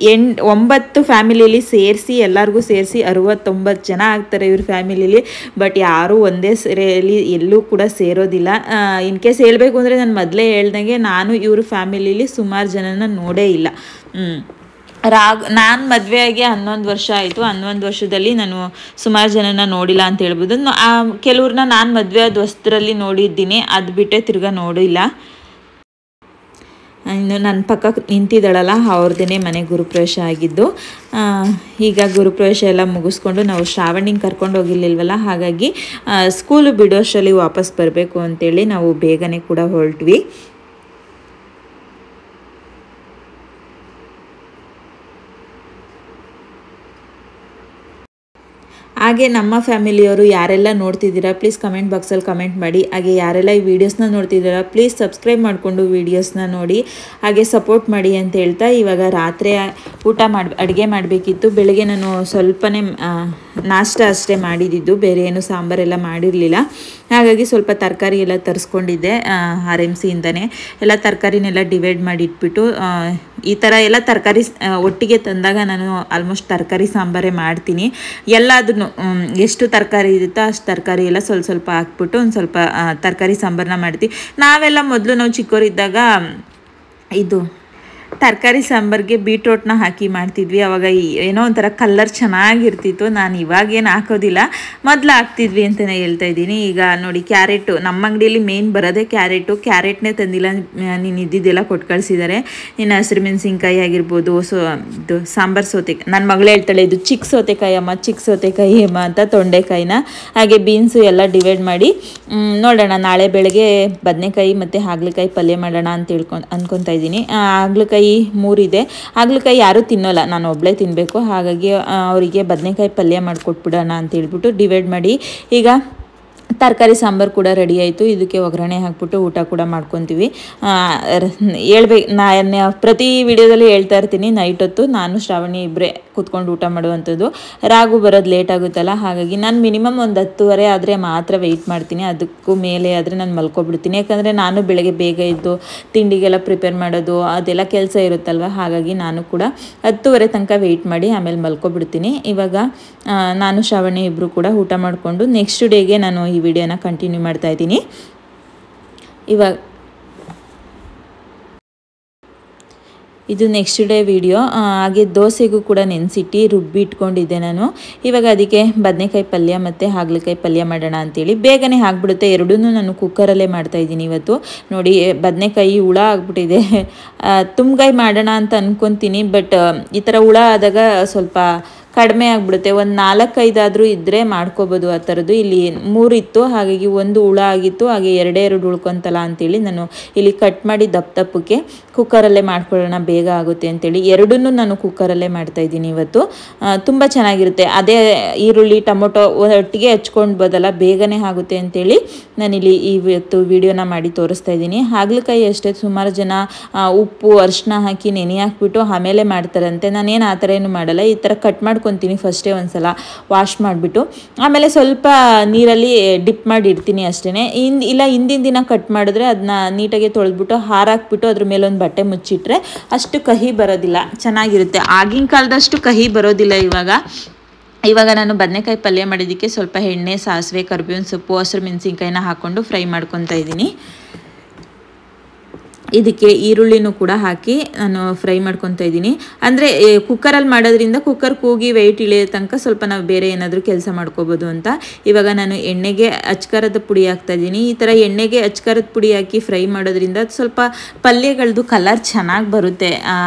9 ಫ್ಯಾಮಿಲಿಯಲ್ಲಿ ಸೇರಿಸಿ ಎಲ್ಲರಿಗೂ ಸೇರಿಸಿ 69 ಜನ ಆಗ್ತಾರೆ ಇವ್ರ ಫ್ಯಾಮಿಲಿಲಿ. ಬಟ್ ಯಾರೂ ಒಂದೇ ಸರಿಯಲ್ಲಿ ಎಲ್ಲೂ ಕೂಡ ಸೇರೋದಿಲ್ಲ. ಇನ್ ಕೇಸ್ ಹೇಳಬೇಕು ಅಂದರೆ ನಾನು ಮೊದಲೇ ಹೇಳ್ದಂಗೆ ನಾನು ಇವ್ರ ಫ್ಯಾಮಿಲಿಲಿ ಸುಮಾರು ಜನನ ನೋಡೇ ಇಲ್ಲ. ನಾನು ಮದುವೆ ಆಗಿ 11 ವರ್ಷ ಆಯಿತು. 11 ವರ್ಷದಲ್ಲಿ ನಾನು ಸುಮಾರು ಜನನ ನೋಡಿಲ್ಲ ಅಂತ ಹೇಳ್ಬೋದು. ಕೆಲವ್ರನ್ನ ನಾನು ಮದುವೆ ಆದ ಹೊಸದ್ರಲ್ಲಿ ನೋಡಿದ್ದೀನಿ, ಅದು ಬಿಟ್ಟೆ ತಿರ್ಗಾ ನೋಡಿಲ್ಲ. ಇನ್ನು ನನ್ನ ಪಕ್ಕ ನಿಂತಿದ್ದಾಳಲ್ಲ ಅವ್ರದ್ದೇ ಮನೆ ಗುರುಪ್ರವೇಶ ಆಗಿದ್ದು. ಈಗ ಗುರುಪ್ರವೇಶ ಎಲ್ಲ ಮುಗಿಸ್ಕೊಂಡು ನಾವು ಶ್ರಾವಣಿಗೆ ಕರ್ಕೊಂಡು ಹೋಗಿರ್ಲಿಲ್ವಲ್ಲ, ಹಾಗಾಗಿ ಸ್ಕೂಲು ಬಿಡೋಷ್ಟರಲ್ಲಿ ವಾಪಸ್ ಬರಬೇಕು ಅಂತೇಳಿ ನಾವು ಬೇಗನೆ ಕೂಡ ಹೊರಟ್ವಿ. ಹಾಗೆ ನಮ್ಮ ಫ್ಯಾಮಿಲಿಯವರು ಯಾರೆಲ್ಲ ನೋಡ್ತಿದ್ದೀರಾ ಪ್ಲೀಸ್ ಕಮೆಂಟ್ ಬಾಕ್ಸಲ್ಲಿ ಕಮೆಂಟ್ ಮಾಡಿ. ಹಾಗೆ ಯಾರೆಲ್ಲ ಈ ವಿಡಿಯೋಸ್ನ ನೋಡ್ತಿದ್ದೀರಾ ಪ್ಲೀಸ್ ಸಬ್ಸ್ಕ್ರೈಬ್ ಮಾಡಿಕೊಂಡು ವೀಡಿಯೋಸ್ನ ನೋಡಿ ಹಾಗೆ ಸಪೋರ್ಟ್ ಮಾಡಿ ಅಂತ ಹೇಳ್ತಾ, ಇವಾಗ ರಾತ್ರಿ ಅಡುಗೆ ಮಾಡಬೇಕಿತ್ತು. ಬೆಳಗ್ಗೆ ನಾನು ಸ್ವಲ್ಪನೇ ನಾಷ್ಟ ಅಷ್ಟೇ ಮಾಡಿದ್ದು, ಬೇರೆ ಏನು ಸಾಂಬಾರೆಲ್ಲ ಮಾಡಿರಲಿಲ್ಲ. ಹಾಗಾಗಿ ಸ್ವಲ್ಪ ತರಕಾರಿ ಎಲ್ಲ ತರಿಸ್ಕೊಂಡಿದ್ದೆ RMCಯಿಂದನೇ. ಎಲ್ಲ ತರಕಾರಿನೆಲ್ಲ ಡಿವೈಡ್ ಮಾಡಿ ಇಟ್ಬಿಟ್ಟು ಈ ಥರ ಎಲ್ಲ ತರಕಾರಿ ಒಟ್ಟಿಗೆ ತಂದಾಗ ನಾನು ಆಲ್ಮೋಸ್ಟ್ ತರಕಾರಿ ಸಾಂಬಾರೇ ಮಾಡ್ತೀನಿ. ಎಲ್ಲದನ್ನು ಎಷ್ಟು ತರಕಾರಿ ಇರುತ್ತೋ ಅಷ್ಟು ತರಕಾರಿ ಎಲ್ಲ ಸ್ವಲ್ಪ ಹಾಕ್ಬಿಟ್ಟು ಒಂದು ಸ್ವಲ್ಪ ತರಕಾರಿ ಸಾಂಬಾರನ್ನ ಮಾಡ್ತೀವಿ. ನಾವೆಲ್ಲ ಮೊದಲು ನಾವು ಚಿಕ್ಕವರಿದ್ದಾಗ ಇದು ತರಕಾರಿ ಸಾಂಬಾರಿಗೆ ಬೀಟ್ರೋಟ್ನ ಹಾಕಿ ಮಾಡ್ತಿದ್ವಿ. ಆವಾಗ ಏನೋ ಒಂಥರ ಕಲ್ಲರ್ ಚೆನ್ನಾಗಿರ್ತಿತ್ತು. ನಾನು ಇವಾಗೇನು ಹಾಕೋದಿಲ್ಲ, ಮೊದಲು ಹಾಕ್ತಿದ್ವಿ ಅಂತಲೇ ಹೇಳ್ತಾ ಇದ್ದೀನಿ. ಈಗ ನೋಡಿ ಕ್ಯಾರೆಟು ನಮ್ಮ ಅಂಗಡಿಯಲ್ಲಿ ಮೇನ್ ಬರೋದೇ ಕ್ಯಾರೆಟ್ನೇ ತಂದಿಲ್ಲ, ನೀನು ಇದ್ದಿದ್ದೆಲ್ಲ ಕೊಟ್ಟು ಕಳಿಸಿದ್ದಾರೆ. ಇನ್ನು ಹಸಿರು ಮೆಣಸಿನ್ಕಾಯಿ ಆಗಿರ್ಬೋದು, ಇದು ಸಾಂಬಾರು ಸೌತೆಕಾಯಿ, ನನ್ನ ಮಗಳು ಹೇಳ್ತಾಳೆ ಇದು ಚಿಕ್ಕ ಸೌತೆಕಾಯಿ ಅಮ್ಮ ಅಂತ ತೊಂಡೆಕಾಯಿನ ಹಾಗೆ ಬೀನ್ಸು ಎಲ್ಲ ಡಿವೈಡ್ ಮಾಡಿ ನೋಡೋಣ. ನಾಳೆ ಬೆಳಗ್ಗೆ ಬದನೆಕಾಯಿ ಮತ್ತು ಹಾಗಲಕಾಯಿ ಪಲ್ಯ ಮಾಡೋಣ ಅಂತ ಅನ್ಕೊತಾ ಇದ್ದೀನಿ. ಹಾಗಲಕಾಯಿ 3 ಇದೆ. ಹಾಗಲಕಾಯಿ ಯಾರೂ ತಿನ್ನೋಲ್ಲ, ನಾನು ಒಬ್ಬಳೇ ತಿನ್ನಬೇಕು. ಹಾಗಾಗಿ ಅವರಿಗೆ ಬದನೆಕಾಯಿ ಪಲ್ಯ ಮಾಡಿಕೊಟ್ಬಿಡೋಣ ಅಂತ ಹೇಳ್ಬಿಟ್ಟು ಡಿವೈಡ್ ಮಾಡಿ ಈಗ ತರಕಾರಿ ಸಾಂಬಾರು ಕೂಡ ರೆಡಿ ಆಯಿತು. ಇದಕ್ಕೆ ಒಗ್ಗರಣೆ ಹಾಕ್ಬಿಟ್ಟು ಊಟ ಕೂಡ ಮಾಡ್ಕೊತೀವಿ. ನಾನು ಪ್ರತಿ ವಿಡಿಯೋದಲ್ಲಿ ಹೇಳ್ತಾ ಇರ್ತೀನಿ, ನೈಟ್ ಹೊತ್ತು ನಾನು ಶ್ರಾವಣಿ ಇಬ್ಬರೇ ಕೂತ್ಕೊಂಡು ಊಟ ಮಾಡುವಂಥದ್ದು. ರಾಗು ಬರೋದು ಲೇಟ್ ಆಗುತ್ತಲ್ಲ, ಹಾಗಾಗಿ ನಾನು ಮಿನಿಮಮ್ ಒಂದು 10:30 ಆದರೆ ಮಾತ್ರ ವೆಯ್ಟ್ ಮಾಡ್ತೀನಿ. ಅದಕ್ಕೂ ಮೇಲೆ ಆದರೆ ನಾನು ಮಲ್ಕೊಬಿಡ್ತೀನಿ. ಯಾಕಂದರೆ ನಾನು ಬೆಳಗ್ಗೆ ಬೇಗ ಇದ್ದು ತಿಂಡಿಗೆಲ್ಲ ಪ್ರಿಪೇರ್ ಮಾಡೋದು ಅದೆಲ್ಲ ಕೆಲಸ ಇರುತ್ತಲ್ವ, ಹಾಗಾಗಿ ನಾನು ಕೂಡ 10:30 ತನಕ ವೆಯ್ಟ್ ಮಾಡಿ ಆಮೇಲೆ ಮಲ್ಕೊಬಿಡ್ತೀನಿ. ಇವಾಗ ನಾನು ಶ್ರಾವಣಿ ಇಬ್ಬರು ಕೂಡ ಊಟ ಮಾಡಿಕೊಂಡು ನೆಕ್ಸ್ಟ್ ಡೇಗೆ ನಾನು ಈ ವಿಡಿಯೋನ ಕಂಟಿನ್ಯೂ ಮಾಡ್ತಾ ಇದ್ದೀನಿ. ಇವಾಗ ಇದು ನೆಕ್ಸ್ಟ್ ಡೇ ವಿಡಿಯೋ. ಹಾಗೆ ದೋಸೆಗೂ ಕೂಡ ನೆನೆಸಿಟ್ಟು ರುಬ್ಬಿ ಇಟ್ಕೊಂಡಿದ್ದೆ ನಾನು. ಇವಾಗ ಅದಕ್ಕೆ ಬದನೆಕಾಯಿ ಪಲ್ಯ ಮತ್ತು ಹಾಗಲಕಾಯಿ ಪಲ್ಯ ಮಾಡೋಣ ಅಂತೇಳಿ ಬೇಗನೆ ಆಗಿಬಿಡುತ್ತೆ. ಎರಡೂ ನಾನು ಕುಕ್ಕರಲ್ಲೇ ಮಾಡ್ತಾಯಿದ್ದೀನಿ ಇವತ್ತು. ನೋಡಿ ಬದನೆಕಾಯಿ ಹುಳ ಆಗಿಬಿಟ್ಟಿದೆ. ತುಂಬ್ಗಾಯಿ ಮಾಡೋಣ ಅಂತ ಅಂದ್ಕೊತೀನಿ, ಬಟ್ ಈ ಥರ ಹುಳ ಆದಾಗ ಸ್ವಲ್ಪ ಕಡಿಮೆ ಆಗಿಬಿಡುತ್ತೆ. ಒಂದು 4-5 ಆದರೂ ಇದ್ದರೆ ಮಾಡ್ಕೋಬೋದು ಆ ಥರದ್ದು. ಇಲ್ಲಿ 3 ಇತ್ತು, ಹಾಗಾಗಿ ಒಂದು ಹುಳ ಆಗಿತ್ತು, ಹಾಗೆ 2 ಉಳ್ಕೊತಲ್ಲ ಅಂತೇಳಿ ನಾನು ಇಲ್ಲಿ ಕಟ್ ಮಾಡಿ ದಪ್ಪಕ್ಕೆ ಕುಕ್ಕರಲ್ಲೇ ಮಾಡ್ಕೊಳ್ಳೋಣ, ಬೇಗ ಆಗುತ್ತೆ ಅಂತೇಳಿ ಎರಡನ್ನೂ ನಾನು ಕುಕ್ಕರಲ್ಲೇ ಮಾಡ್ತಾಯಿದ್ದೀನಿ ಇವತ್ತು. ತುಂಬ ಚೆನ್ನಾಗಿರುತ್ತೆ. ಅದೇ ಈರುಳ್ಳಿ ಟೊಮೊಟೊ ಒಟ್ಟಿಗೆ ಹಚ್ಕೊಳ್ಬೋದಲ್ಲ, ಬೇಗನೆ ಆಗುತ್ತೆ ಅಂತೇಳಿ ನಾನಿಲ್ಲಿ ಇವತ್ತು ವಿಡಿಯೋನ ಮಾಡಿ ತೋರಿಸ್ತಾ ಇದ್ದೀನಿ. ಹಾಗಲಕಾಯಿ ಅಷ್ಟೇ ಸುಮಾರು ಜನ ಉಪ್ಪು ಅರಿಶಿನ ಹಾಕಿ ನೆನೆ ಹಾಕ್ಬಿಟ್ಟು ಆಮೇಲೆ ಮಾಡ್ತಾರಂತೆ. ನಾನೇನು ಆ ಥರ ಏನು ಮಾಡಲ್ಲ, ಈ ಥರ ಕಟ್ ಮಾಡ್ಕೊತೀನಿ ಫಸ್ಟೇ ಒಂದ್ಸಲ ವಾಶ್ ಮಾಡಿಬಿಟ್ಟು, ಆಮೇಲೆ ಸ್ವಲ್ಪ ನೀರಲ್ಲಿ ಡಿಪ್ ಮಾಡಿ ಇಡ್ತೀನಿ ಅಷ್ಟೇ. ಇಲ್ಲ ಹಿಂದಿನ ದಿನ ಕಟ್ ಮಾಡಿದ್ರೆ ಅದನ್ನ ನೀಟಾಗಿ ತೊಳೆದ್ಬಿಟ್ಟು ಹಾರಾಕ್ಬಿಟ್ಟು ಅದ್ರ ಮೇಲೆ ಒಂದು ಬಟ್ಟೆ ಮುಚ್ಚಿಟ್ರೆ ಅಷ್ಟು ಕಹಿ ಬರೋದಿಲ್ಲ, ಚೆನ್ನಾಗಿರುತ್ತೆ. ಆಗಿನ ಕಾಲದಷ್ಟು ಕಹಿ ಬರೋದಿಲ್ಲ ಇವಾಗ ನಾನು ಬದನೆಕಾಯಿ ಪಲ್ಯ ಮಾಡೋದಕ್ಕೆ ಸ್ವಲ್ಪ ಎಣ್ಣೆ, ಸಾಸಿವೆ, ಕರಿಬೇವಿನ ಸೊಪ್ಪು, ಹಸಿರು ಮೆಣಸಿನ್ಕಾಯಿನ ಹಾಕ್ಕೊಂಡು ಫ್ರೈ ಮಾಡ್ಕೊತಾ ಇದ್ದೀನಿ. ಇದಕ್ಕೆ ಈರುಳ್ಳಿನೂ ಕೂಡ ಹಾಕಿ ನಾನು ಫ್ರೈ ಮಾಡ್ಕೊತಾ ಇದ್ದೀನಿ. ಅಂದರೆ ಕುಕ್ಕರಲ್ಲಿ ಮಾಡೋದ್ರಿಂದ ಕುಕ್ಕರ್ ಕೂಗಿ ವೆಯ್ಟ್ ಇಳಿಯೋ ತನಕ ಸ್ವಲ್ಪ ನಾವು ಬೇರೆ ಏನಾದರೂ ಕೆಲಸ ಮಾಡ್ಕೋಬೋದು ಅಂತ. ಇವಾಗ ನಾನು ಎಣ್ಣೆಗೆ ಅಚ್ಕಾರದ ಪುಡಿ ಹಾಕ್ತಾಯಿದ್ದೀನಿ. ಈ ಥರ ಎಣ್ಣೆಗೆ ಅಚ್ಕಾರದ ಪುಡಿ ಹಾಕಿ ಫ್ರೈ ಮಾಡೋದ್ರಿಂದ ಸ್ವಲ್ಪ ಪಲ್ಯಗಳದ್ದು ಕಲರ್ ಚೆನ್ನಾಗಿ ಬರುತ್ತೆ.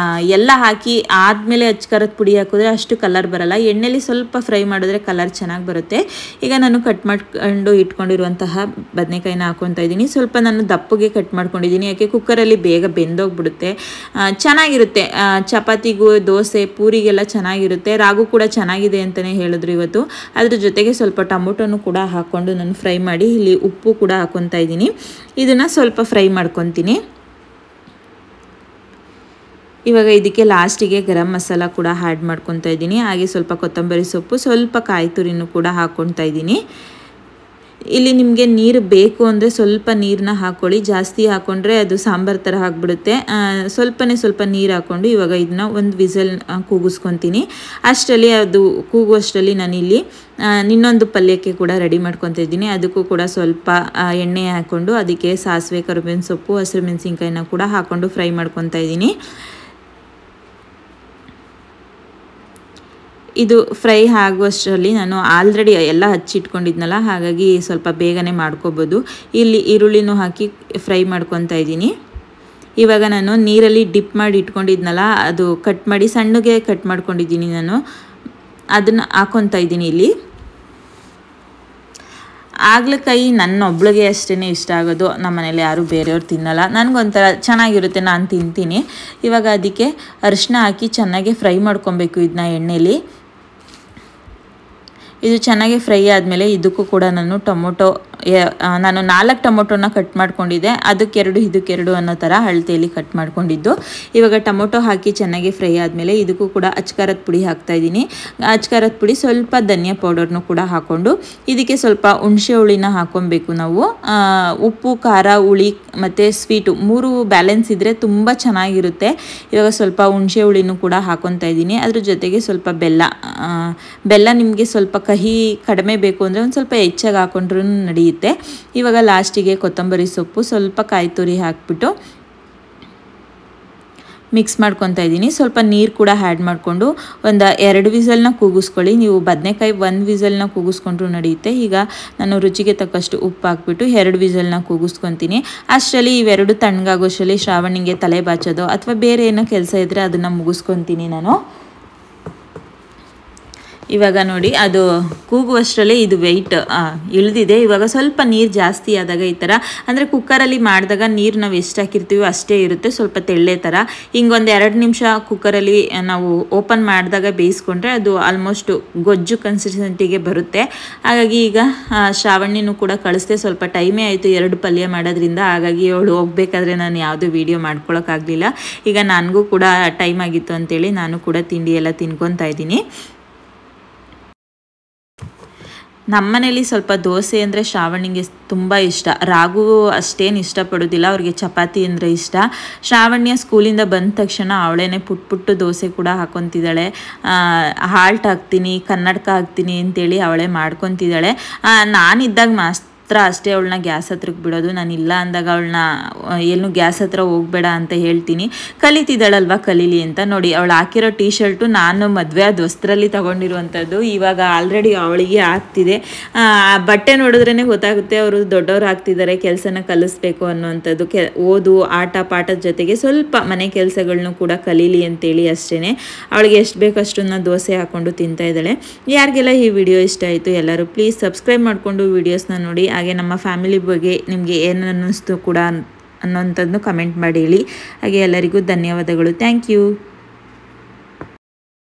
ಎಲ್ಲ ಹಾಕಿ ಆದಮೇಲೆ ಅಚ್ಕಾರದ ಪುಡಿ ಹಾಕಿದ್ರೆ ಅಷ್ಟು ಕಲರ್ ಬರಲ್ಲ, ಎಣ್ಣೆಲಿ ಸ್ವಲ್ಪ ಫ್ರೈ ಮಾಡಿದ್ರೆ ಕಲರ್ ಚೆನ್ನಾಗಿ ಬರುತ್ತೆ. ಈಗ ನಾನು ಕಟ್ ಮಾಡ್ಕೊಂಡು ಇಟ್ಕೊಂಡಿರುವಂತಹ ಬದನೆಕಾಯಿನ ಹಾಕ್ಕೊತಾ ಇದ್ದೀನಿ. ಸ್ವಲ್ಪ ನಾನು ದಪ್ಪಗೆ ಕಟ್ ಮಾಡ್ಕೊಂಡಿದ್ದೀನಿ, ಯಾಕೆ ಕುಕ್ಕರಲ್ಲಿ ಬೇಗ ಬೆಂದೋಗ್ಬಿಡುತ್ತೆ. ಚೆನ್ನಾಗಿರುತ್ತೆ, ಚಪಾತಿಗೂ ದೋಸೆ ಪೂರಿಗೆಲ್ಲ ಚೆನ್ನಾಗಿರುತ್ತೆ. ರಾಗು ಕೂಡ ಚೆನ್ನಾಗಿದೆ ಅಂತಲೇ ಹೇಳಿದ್ರು ಇವತ್ತು. ಅದ್ರ ಜೊತೆಗೆ ಸ್ವಲ್ಪ ಟೊಮೊಟೊನು ಕೂಡ ಹಾಕ್ಕೊಂಡು ನಾನು ಫ್ರೈ ಮಾಡಿ ಇಲ್ಲಿ ಉಪ್ಪು ಕೂಡ ಹಾಕ್ಕೊತಾ ಇದ್ದೀನಿ. ಇದನ್ನು ಸ್ವಲ್ಪ ಫ್ರೈ ಮಾಡ್ಕೊತೀನಿ. ಇವಾಗ ಇದಕ್ಕೆ ಲಾಸ್ಟಿಗೆ ಗರಂ ಮಸಾಲ ಕೂಡ ಆ್ಯಡ್ ಮಾಡ್ಕೊತಾ ಇದ್ದೀನಿ. ಹಾಗೆ ಸ್ವಲ್ಪ ಕೊತ್ತಂಬರಿ ಸೊಪ್ಪು, ಸ್ವಲ್ಪ ಕಾಯಿ ತುರಿನೂ ಕೂಡ ಹಾಕ್ಕೊತಾ ಇದ್ದೀನಿ. ಇಲ್ಲಿ ನಿಮಗೆ ನೀರು ಬೇಕು ಅಂದರೆ ಸ್ವಲ್ಪ ನೀರನ್ನ ಹಾಕ್ಕೊಳ್ಳಿ, ಜಾಸ್ತಿ ಹಾಕ್ಕೊಂಡ್ರೆ ಅದು ಸಾಂಬಾರು ಥರ ಆಗಿಬಿಡುತ್ತೆ. ಸ್ವಲ್ಪ ನೀರು ಹಾಕ್ಕೊಂಡು ಇವಾಗ ಇದನ್ನ ಒಂದು ವಿಸಲ್ ಕೂಗಿಸ್ಕೊತೀನಿ. ಅಷ್ಟರಲ್ಲಿ ಅದು ಕೂಗುವಷ್ಟರಲ್ಲಿ ನಾನಿಲ್ಲಿ ಇನ್ನೊಂದು ಪಲ್ಯಕ್ಕೆ ಕೂಡ ರೆಡಿ ಮಾಡ್ಕೊತಾ ಇದ್ದೀನಿ. ಅದಕ್ಕೂ ಕೂಡ ಸ್ವಲ್ಪ ಎಣ್ಣೆ ಹಾಕ್ಕೊಂಡು ಅದಕ್ಕೆ ಸಾಸಿವೆ, ಕರಿಬೇವಿನ ಸೊಪ್ಪು, ಹಸಿರು ಮೆಣಸಿನ್ಕಾಯಿನ ಕೂಡ ಹಾಕ್ಕೊಂಡು ಫ್ರೈ ಮಾಡ್ಕೊತಾ ಇದ್ದೀನಿ. ಇದು ಫ್ರೈ ಆಗುವಷ್ಟರಲ್ಲಿ ನಾನು ಆಲ್ರೆಡಿ ಎಲ್ಲ ಹಚ್ಚಿಟ್ಕೊಂಡಿದ್ನಲ್ಲ, ಹಾಗಾಗಿ ಸ್ವಲ್ಪ ಬೇಗನೆ ಮಾಡ್ಕೋಬೋದು. ಇಲ್ಲಿ ಈರುಳ್ಳಿನೂ ಹಾಕಿ ಫ್ರೈ ಮಾಡ್ಕೊತಾ ಇದ್ದೀನಿ. ಇವಾಗ ನಾನು ನೀರಲ್ಲಿ ಡಿಪ್ ಮಾಡಿ ಇಟ್ಕೊಂಡಿದ್ನಲ್ಲ, ಅದು ಕಟ್ ಮಾಡಿ ಸಣ್ಣಗೆ ಕಟ್ ಮಾಡ್ಕೊಂಡಿದ್ದೀನಿ ನಾನು, ಅದನ್ನು ಹಾಕ್ಕೊತಾ ಇದ್ದೀನಿ ಇಲ್ಲಿ. ಹಾಗಲಕಾಯಿ ನನ್ನೊಬ್ಳಿಗೆ ಅಷ್ಟೇ ಇಷ್ಟ ಆಗೋದು, ನಮ್ಮ ಮನೇಲಿ ಯಾರು ಬೇರೆಯವ್ರು ತಿನ್ನಲ್ಲ. ನನಗೊಂಥರ ಚೆನ್ನಾಗಿರುತ್ತೆ, ನಾನು ತಿಂತೀನಿ. ಇವಾಗ ಅದಕ್ಕೆ ಅರಿಶಿನ ಹಾಕಿ ಚೆನ್ನಾಗಿ ಫ್ರೈ ಮಾಡ್ಕೊಬೇಕು ಇದನ್ನ ಎಣ್ಣೆಲಿ. ಇದು ಚೆನ್ನಾಗಿ ಫ್ರೈ ಆದಮೇಲೆ ಇದಕ್ಕೂ ಕೂಡ ನಾನು ನಾನು 4 ಟೊಮೊಟೊನ ಕಟ್ ಮಾಡ್ಕೊಂಡಿದ್ದೆ, ಅದಕ್ಕೆರಡು ಇದಕ್ಕೆರಡು ಅನ್ನೋ ಥರ ಅಳತೆಯಲ್ಲಿ ಕಟ್ ಮಾಡ್ಕೊಂಡಿದ್ದು. ಇವಾಗ ಟೊಮೊಟೊ ಹಾಕಿ ಚೆನ್ನಾಗಿ ಫ್ರೈ ಆದಮೇಲೆ ಇದಕ್ಕೂ ಕೂಡ ಅಚ್ಕಾರದ ಪುಡಿ ಹಾಕ್ತಾಯಿದ್ದೀನಿ. ಅಚ್ಕಾರದ ಪುಡಿ, ಸ್ವಲ್ಪ ಧನಿಯಾ ಪೌಡರ್ನು ಕೂಡ ಹಾಕ್ಕೊಂಡು ಇದಕ್ಕೆ ಸ್ವಲ್ಪ ಹುಣಸೆ ಹುಳಿನ ಹಾಕ್ಕೊಬೇಕು ನಾವು. ಉಪ್ಪು, ಖಾರ, ಹುಳಿ ಮತ್ತು ಸ್ವೀಟು 3 ಬ್ಯಾಲೆನ್ಸ್ ಇದ್ದರೆ ತುಂಬ ಚೆನ್ನಾಗಿರುತ್ತೆ. ಇವಾಗ ಸ್ವಲ್ಪ ಹುಣಸೆ ಹುಳಿನೂ ಕೂಡ ಹಾಕ್ಕೊತಾ ಇದ್ದೀನಿ. ಅದ್ರ ಜೊತೆಗೆ ಸ್ವಲ್ಪ ಬೆಲ್ಲ ನಿಮಗೆ ಸ್ವಲ್ಪ ಕಹಿ ಕಡಿಮೆ ಬೇಕು ಅಂದರೆ ಒಂದು ಸ್ವಲ್ಪ ಹೆಚ್ಚಾಗಿ ಹಾಕ್ಕೊಂಡ್ರೂ ನಡೆಯುತ್ತೆ. ಇವಾಗ ಲಾಸ್ಟಿಗೆ ಕೊತ್ತಂಬರಿ ಸೊಪ್ಪು, ಸ್ವಲ್ಪ ಕಾಯಿ ತುರಿ ಹಾಕ್ಬಿಟ್ಟು ಮಿಕ್ಸ್ ಮಾಡ್ಕೊತಾ ಇದ್ದೀನಿ. ಸ್ವಲ್ಪ ನೀರು ಕೂಡ ಆ್ಯಡ್ ಮಾಡಿಕೊಂಡು ಒಂದು 2 ವಿಸಲ್ನ ಕೂಗಿಸ್ಕೊಳ್ಳಿ. ನೀವು ಬದನೆಕಾಯಿ 1 ವಿಸಲ್ನ ಕೂಗಿಸ್ಕೊಂಡ್ರೂ ನಡೆಯುತ್ತೆ. ಈಗ ನಾನು ರುಚಿಗೆ ತಕ್ಕಷ್ಟು ಉಪ್ಪು ಹಾಕ್ಬಿಟ್ಟು 2 ವಿಸಲ್ನ ಕೂಗಿಸ್ಕೊತೀನಿ. ಅಷ್ಟರಲ್ಲಿ ಇವೆರಡು ತಣ್ಣಗಾಗೋಷ್ಟರಲ್ಲಿ ಶ್ರಾವಣಿಗೆ ತಲೆ ಬಾಚೋದು ಅಥವಾ ಬೇರೆ ಏನೋ ಕೆಲಸ ಇದ್ದರೆ ಅದನ್ನು ಮುಗಿಸ್ಕೊತೀನಿ ನಾನು. ಇವಾಗ ನೋಡಿ, ಅದು ಕೂಗುವಷ್ಟರಲ್ಲಿ ಇದು ವೆಯ್ಟ್ ಇಳಿದಿದೆ. ಇವಾಗ ಸ್ವಲ್ಪ ನೀರು ಜಾಸ್ತಿ ಆದಾಗ ಈ ಥರ, ಅಂದರೆ ಕುಕ್ಕರಲ್ಲಿ ಮಾಡಿದಾಗ ನೀರು ನಾವು ಎಷ್ಟು ಹಾಕಿರ್ತೀವೋ ಅಷ್ಟೇ ಇರುತ್ತೆ, ಸ್ವಲ್ಪ ತೆಳ್ಳೆ ಥರ. ಹಿಂಗೊಂದು 2 ನಿಮಿಷ ಕುಕ್ಕರಲ್ಲಿ ನಾವು ಓಪನ್ ಮಾಡಿದಾಗ ಬೇಯಿಸ್ಕೊಂಡ್ರೆ ಅದು ಆಲ್ಮೋಸ್ಟ್ ಗೊಜ್ಜು ಕನ್ಸಿಸ್ಟೆನ್ಸಿಗೆ ಬರುತ್ತೆ. ಹಾಗಾಗಿ ಈಗ ಶ್ರಾವಣಿನೂ ಕೂಡ ಕಳಿಸ್ದೆ, ಸ್ವಲ್ಪ ಟೈಮೇ ಆಯಿತು 2 ಪಲ್ಯ ಮಾಡೋದ್ರಿಂದ. ಹಾಗಾಗಿ ಅವಳು ಹೋಗ್ಬೇಕಾದ್ರೆ ನಾನು ಯಾವುದೂ ವೀಡಿಯೋ ಮಾಡ್ಕೊಳಕ್ಕಾಗಲಿಲ್ಲ. ಈಗ ನನಗೂ ಕೂಡ ಟೈಮ್ ಆಗಿತ್ತು ಅಂತೇಳಿ ನಾನು ಕೂಡ ತಿಂಡಿ ಎಲ್ಲ ತಿನ್ಕೊತಾ ಇದ್ದೀನಿ. ನಮ್ಮನೇಲಿ ಸ್ವಲ್ಪ ದೋಸೆ ಅಂದರೆ ಶ್ರಾವಣಿಗೆ ತುಂಬ ಇಷ್ಟ. ರಾಘು ಅಷ್ಟೇನು ಇಷ್ಟಪಡೋದಿಲ್ಲ, ಅವ್ರಿಗೆ ಚಪಾತಿ ಅಂದರೆ ಇಷ್ಟ. ಶ್ರಾವಣ್ಯ ಸ್ಕೂಲಿಂದ ಬಂದ ತಕ್ಷಣ ಅವಳೇನೆ ಪುಟ್ಟು ದೋಸೆ ಕೂಡ ಹಾಕ್ಕೊತಿದ್ದಾಳೆ. ಹಾಲ್ಟ್ ಹಾಕ್ತೀನಿ, ಕನ್ನಡಕ ಹಾಕ್ತೀನಿ ಅಂತೇಳಿ ಅವಳೇ ಮಾಡ್ಕೊತಿದ್ದಾಳೆ. ನಾನಿದ್ದಾಗ ಅಷ್ಟೇ ಅವಳನ್ನ ಗ್ಯಾಸ್ ಹತ್ರಕ್ಕೆ ಬಿಡೋದು. ನಾನು ಇಲ್ಲ ಅಂದಾಗ ಅವಳನ್ನ ಏನು ಗ್ಯಾಸ್ ಹತ್ರ ಹೋಗಬೇಡ ಅಂತ ಹೇಳ್ತೀನಿ. ಕಲಿತಿದ್ದಾಳಲ್ವ, ಕಲೀಲಿ ಅಂತ. ನೋಡಿ, ಅವಳು ಹಾಕಿರೋ ಟೀ ಶರ್ಟು ನಾನು ಮದುವೆ ಆದ ವಸ್ತ್ರಲ್ಲಿ ತೊಗೊಂಡಿರುವಂಥದ್ದು. ಇವಾಗ ಆಲ್ರೆಡಿ ಅವಳಿಗೆ ಆಗ್ತಿದೆ. ಬಟ್ಟೆ ನೋಡಿದ್ರೇ ಗೊತ್ತಾಗುತ್ತೆ ಅವರು ದೊಡ್ಡವ್ರು ಆಗ್ತಿದ್ದಾರೆ, ಕೆಲಸನ ಕಲಿಸ್ಬೇಕು ಅನ್ನೋವಂಥದ್ದು. ಓದು, ಆಟ ಪಾಠದ ಜೊತೆಗೆ ಸ್ವಲ್ಪ ಮನೆ ಕೆಲಸಗಳನ್ನೂ ಕೂಡ ಕಲೀಲಿ ಅಂತೇಳಿ ಅಷ್ಟೇ. ಅವಳಿಗೆ ಎಷ್ಟು ಬೇಕೋ ಅಷ್ಟನ್ನು ದೋಸೆ ಹಾಕ್ಕೊಂಡು ತಿಂತಾ ಇದ್ದಾಳೆ. ಯಾರಿಗೆಲ್ಲ ಈ ವಿಡಿಯೋ ಇಷ್ಟ ಆಯಿತು ಎಲ್ಲರೂ ಪ್ಲೀಸ್ ಸಬ್ಸ್ಕ್ರೈಬ್ ಮಾಡಿಕೊಂಡು ವೀಡಿಯೋಸ್ನ ನೋಡಿ. ಹಾಗೆ ನಮ್ಮ ಫ್ಯಾಮಿಲಿ ಬಗ್ಗೆ ನಿಮಗೆ ಏನು ಅನ್ನಿಸ್ತು ಕೂಡ ಅನ್ನೋಂಥದ್ದು ಕಮೆಂಟ್ ಮಾಡಿ ಹೇಳಿ. ಹಾಗೆ ಎಲ್ಲರಿಗೂ ಧನ್ಯವಾದಗಳು. Thank you.